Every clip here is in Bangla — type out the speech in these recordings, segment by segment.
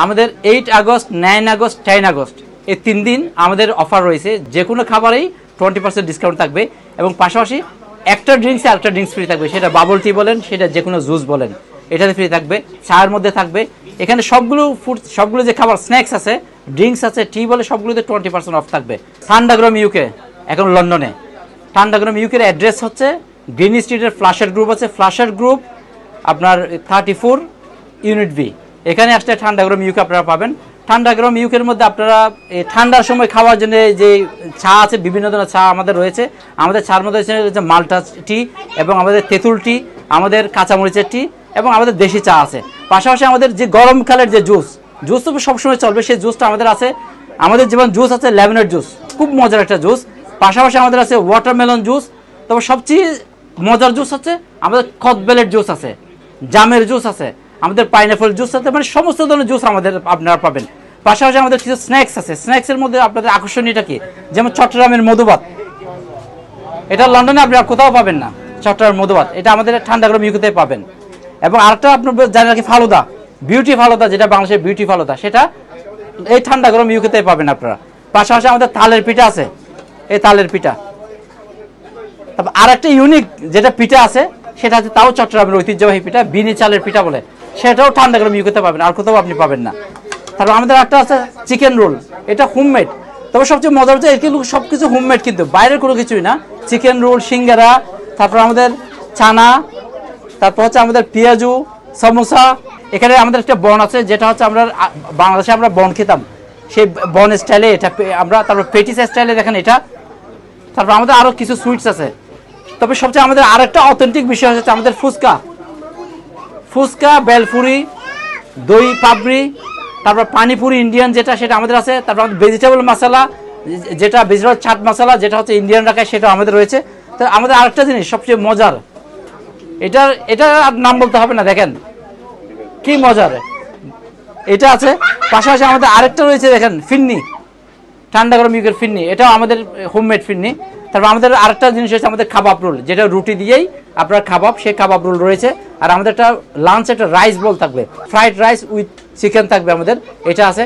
আমাদের 8 আগস্ট, 9 আগস্ট, 10 আগস্ট এই 3 দিন আমাদের অফার রয়েছে। যে কোনো খাবারেই 20% ডিসকাউন্ট থাকবে এবং পাশাপাশি একটা ড্রিঙ্কসে আরেকটা ড্রিঙ্কস ফ্রি থাকবে। সেটা বাবল টি বলেন, সেটা যে কোনো জুস বলেন, এটাতে ফ্রি থাকবে। চায়ের মধ্যে থাকবে। এখানে সবগুলো ফুড, সবগুলো যে খাবার, স্ন্যাক্স আছে, ড্রিঙ্কস আছে, টি বলে সবগুলোতে 20% অফ থাকবে। ঠান্ডাগ্রাম ইউকে, এখন লন্ডনে। ঠান্ডাগ্রাম ইউকের অ্যাড্রেস হচ্ছে গ্রিন স্ট্রিটের ফ্লাশার গ্রুপ আছে, ফ্লাশার গ্রুপ আপনার 34 ইউনিট বি। এখানে আসলে ঠান্ডাগ্রাম ইউকে আপনারা পাবেন। ঠান্ডাগ্রাম ইউকের মধ্যে আপনারা এই ঠান্ডার সময় খাওয়ার জন্য যে চা আছে, বিভিন্ন ধরনের চা আমাদের রয়েছে। আমাদের চার মধ্যে রয়েছে মাল্টা টি এবং আমাদের তেঁতুল টি, আমাদের কাঁচামরিচের টি এবং আমাদের দেশি চা আছে। পাশাপাশি আমাদের যে গরমকালের যে জুস তো সবসময় চলবে, সেই জুসটা আমাদের আছে। আমাদের যেমন জুস আছে লেমনের জুস, খুব মজার একটা জুস। পাশাপাশি আমাদের আছে ওয়াটারমেলন জুস। তবে সবচেয়ে মজার জুস হচ্ছে আমাদের কদবেলের জুস আছে, জামের জুস আছে, আমাদের পাইনাপল জুস আছে, মানে সমস্ত ধরনের জুস আমাদের আপনারা পাবেন। পাশাপাশি আমাদের কিছু স্ন্যাক্স আছে। স্ন্যাক্সের মধ্যে আপনাদের আকর্ষণীয়টা কি, যেমন চট্টগ্রামের মধুভাত, এটা লন্ডনে আপনারা কোথাও পাবেন না। চট্টগ্রামের মধুভাত এটা আমাদের ঠান্ডাগ্রাম ইউকেতে পাবেন। এবং আরেকটা আপনার জানেন কি, ফালুদা, বিউটি ফালুদা, যেটা বাংলাদেশের বিউটি ফালুদা, সেটা এই ঠান্ডাগ্রাম ইউকেতে পাবেন আপনারা। পাশাপাশি আমাদের তালের পিঠা আছে, এই তালের পিঠা। তারপর আরেকটা ইউনিক যেটা পিঠা আছে, সেটা হচ্ছে তাও চট্টগ্রামের ঐতিহ্যবাহী পিঠা, বিনি চালের পিঠা বলে, সেটাও ঠান্ডাগ্রাম ইউকেতে পাবেন, আর কোথাও আপনি পাবেন না। তারপর আমাদের একটা আছে চিকেন রোল, এটা হোমমেড। তবে সবচেয়ে মজার হচ্ছে এগুলো সবকিছু হোমমেড, কিন্তু বাইরের কোনো কিছুই না। চিকেন রোল, সিঙ্গারা, তারপর আমাদের চানা, তারপর হচ্ছে আমাদের পেঁয়াজু, সমোসা। এখানে আমাদের একটা বন আছে, যেটা হচ্ছে আমরা বাংলাদেশে আমরা বন খেতাম, সেই বন স্টাইলে এটা আমরা। তারপর পেটিস স্টাইলে দেখেন এটা। তারপর আমাদের আরও কিছু সুইটস আছে। তবে সবচেয়ে আমাদের আরেকটা অথেন্টিক বিষয় হচ্ছে আমাদের ফুচকা, ফুচকা, বেলপুরি, দই পাপড়ি, তারপর পানিপুরি ইন্ডিয়ান যেটা, সেটা আমাদের আছে। তারপর আমাদের ভেজিটেবল মশলা, যেটা ভেজিটেবল চাট মশলা, যেটা হচ্ছে ইন্ডিয়ান রাখায়, সেটা আমাদের রয়েছে। তো আমাদের আরেকটা জিনিস সবচেয়ে মজার, এটা আর নাম বলতে হবে না, দেখেন কি মজার এটা আছে। পাশাপাশি আমাদের আরেকটা রয়েছে, দেখেন ফিন্নি, ঠান্ডাগ্রাম ইউকের ফিন্নি, এটাও আমাদের হোমমেড ফিন্নি। তারপর আমাদের আরেকটা জিনিস হচ্ছে আমাদের কাবাব রোল, যেটা রুটি দিয়েই আপনার কাবাব, সেই কাবাব রোল রয়েছে। আর আমাদের একটা লাঞ্চ, একটা রাইস বল থাকবে, ফ্রাইড রাইস উইথ চিকেন থাকবে আমাদের, এটা আছে।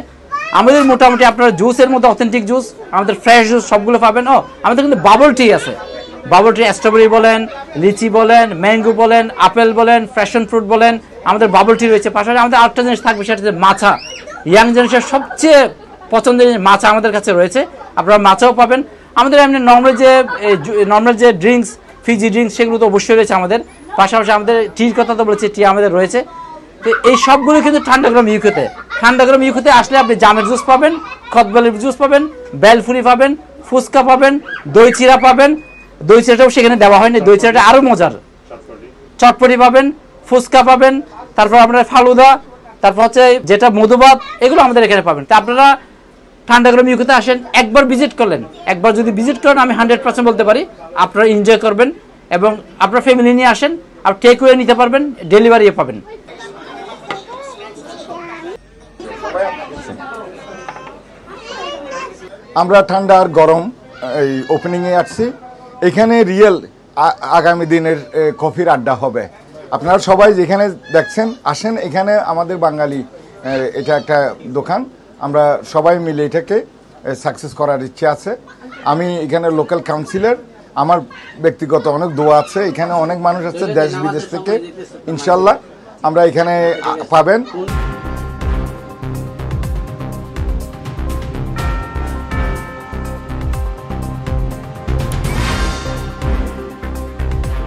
আমাদের মোটামুটি আপনার জুসের মধ্যে অথেন্টিক জুস, আমাদের ফ্রেশ জুস সবগুলো পাবেন। আমাদের কিন্তু বাবল টি আছে, বাবল টি, স্ট্রবেরি বলেন, লিচি বলেন, ম্যাঙ্গো বলেন, আপেল বলেন, ফ্যাশন ফ্রুট বলেন, আমাদের বাবল টি রয়েছে। পাশাপাশি আমাদের আরেকটা জিনিস থাকবে, সেটা হচ্ছে মাছা। ইয়াং জেনারেশনের সবচেয়ে পছন্দের মাছা আমাদের কাছে রয়েছে, আপনারা মাছাও পাবেন। আমাদের এমনি নর্মাল যে ড্রিঙ্কস, ফিজি ড্রিঙ্কস, সেগুলো তো অবশ্যই রয়েছে আমাদের। পাশাপাশি আমাদের টির কথা তো বলেছি, টি আমাদের রয়েছে। তো এই সবগুলো কিন্তু ঠান্ডাগ্রাম ইউকেতে। ঠান্ডাগ্রাম ইউকেতে আসলে আপনি জামের জুস পাবেন, খতবেলের জুস পাবেন, বেলফুরি পাবেন, ফুচকা পাবেন, দই চিরা পাবেন। দই চিরাটাও সেখানে দেওয়া হয়নি, দই চিরাটা আরও মজার। চটপটি পাবেন, ফুচকা পাবেন, তারপর আপনার ফালুদা, তারপর হচ্ছে যেটা মধুভাত, এগুলো আমাদের এখানে পাবেন। তা আপনারা ঠান্ডাগ্রাম ইউকেতে আসেন, একবার ভিজিট করলেন, একবার যদি ভিজিট করেন, আমি 100% বলতে পারি আপনারা এনজয় করবেন। এবং আপনার ফ্যামিলি নিয়ে আসেন, আর টেক ওয়ে নিতে পারবেন, ডেলিভারিও পাবেন। আমরা ঠান্ডা আর গরম এই ওপেনিংয়ে আসছি। এখানে রিয়েল আগামী দিনের কফির আড্ডা হবে। আপনারা সবাই যেখানে দেখছেন আসেন, এখানে আমাদের বাঙালি এটা একটা দোকান, আমরা সবাই মিলে এটাকে সাকসেস করার ইচ্ছে আছে। আমি এখানে লোকাল কাউন্সিলর, আমার ব্যক্তিগত অনেক দোয়া আছে। এখানে অনেক মানুষ আছে দেশ বিদেশ থেকে, ইনশাল্লাহ আমরা এখানে পাবেন।